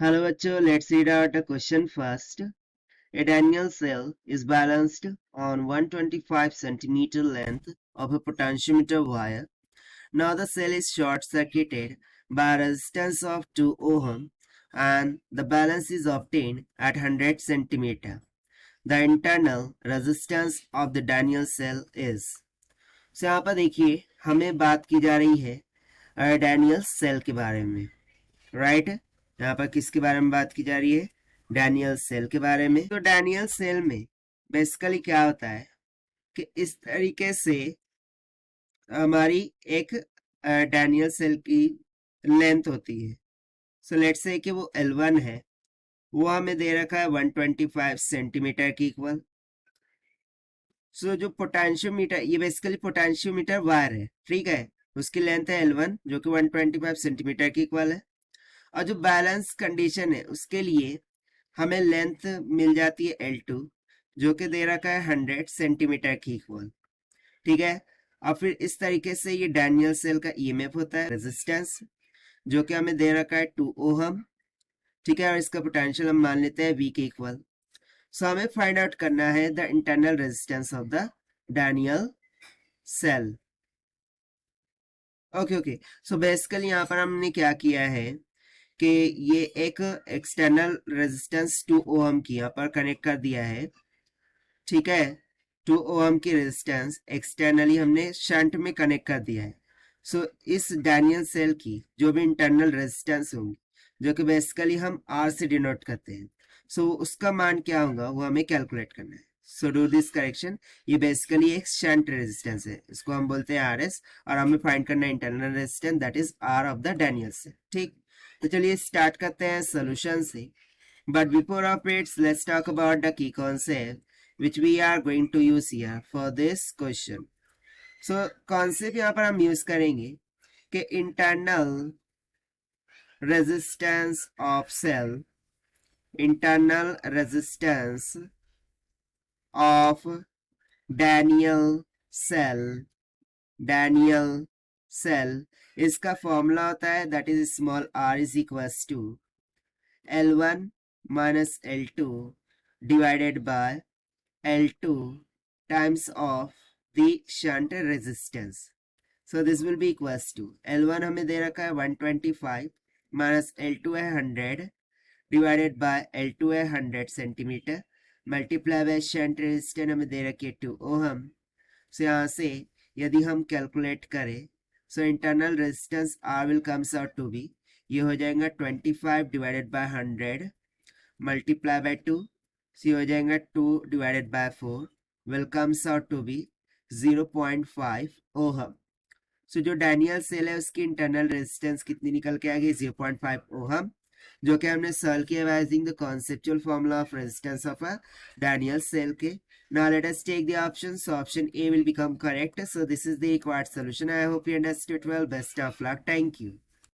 Hello bachcho, let's read out the question first. A Daniell cell is balanced on 125 centimeter length of a potentiometer wire. Now the cell is short-circuited by a resistance of 2 ohm and the balance is obtained at 100 centimeter. The internal resistance of the Daniell cell is. So यहाँ पर देखिए हमें बात की जा रही है Daniel cell के बारे में, राइट। यहाँ पर किसके बारे में बात की जा रही है? डैनियल सेल के बारे में। तो डैनियल सेल में बेसिकली क्या होता है कि इस तरीके से हमारी एक डैनियल सेल की लेंथ होती है। सो लेट्स से कि वो L1 है, वो हमें दे रखा है 125 सेंटीमीटर की इक्वल। सो जो पोटेंशियोमीटर, ये बेसिकली पोटेंशियोमीटर वायर है, ठीक है। उसकी लेंथ है L1 जो कि 125 सेंटीमीटर की इक्वल है। और जो बैलेंस कंडीशन है उसके लिए हमें लेंथ मिल जाती है L2 जो कि दे रखा है 100 सेंटीमीटर की इक्वल, ठीक है। और फिर इस तरीके से ये डैनियल सेल का ईएमएफ होता है रेजिस्टेंस जो कि हमें दे रखा है 2 ओहम, ठीक है। और इसका पोटेंशियल हम मान लेते हैं V के इक्वल। सो हमें फाइंड आउट करना है the internal resistance of the Daniell cell. Okay. So basically यहाँ पर हमने क्या किया है कि ये एक एक्सटर्नल रेजिस्टेंस 2 ओहम की यहाँ पर कनेक्ट कर दिया है, ठीक है। 2 ओहम की रेजिस्टेंस एक्सटर्नली हमने शंट में कनेक्ट कर दिया है। सो इस डैनियल सेल की जो भी इंटरनल रेजिस्टेंस होंगी जो कि बेसिकली हम R से डिनोट करते हैं, सो उसका मान क्या होगा वो हमें कैलकुलेट करना है। So do this correction. ये बेसिकली एक शंट रेजिस्टेंस है, इसको हम बोलते हैं RS, और हमें फाइंड करना है internal resistance that is R of the Daniell cell, ठीक। तो चलिए स्टार्ट करते हैं सोल्यूशन से। But before of it's let's talk about the key concept which we are going to use here for this question. So concept यहाँ पर हम use करेंगे कि internal resistance of cell, internal resistance of Daniell cell, इसका formula होता है that is small r is equals to L1 minus L2 divided by L2 times of the shunt resistance. So this will be equals to L1 हमें दे रखा है 125 minus L2 है 100 divided by L2 है 100 centimetre multiply by shunt resistance हमें दे रखी है 2 ohm. सो यहाँ से यदि हम कैलकुलेट करें so internal resistance R will comes out to be, ये हो जाएगा 25 divided by 100 multiply by 2, C हो जाएगा 2 divided by 4 will comes out to be 0.5 ohm. So जो डैनियल सेल है उसकी इंटरनल रेजिस्टेंस कितनी निकल के आ गई 0.5 ओहम, जो कि हमने सॉल्व किया by using the conceptual formula of resistance of a Daniel cell के। Now let us take the option. So option A will become correct. So this is the required solution. I hope you understood well. Best of luck. Thank you.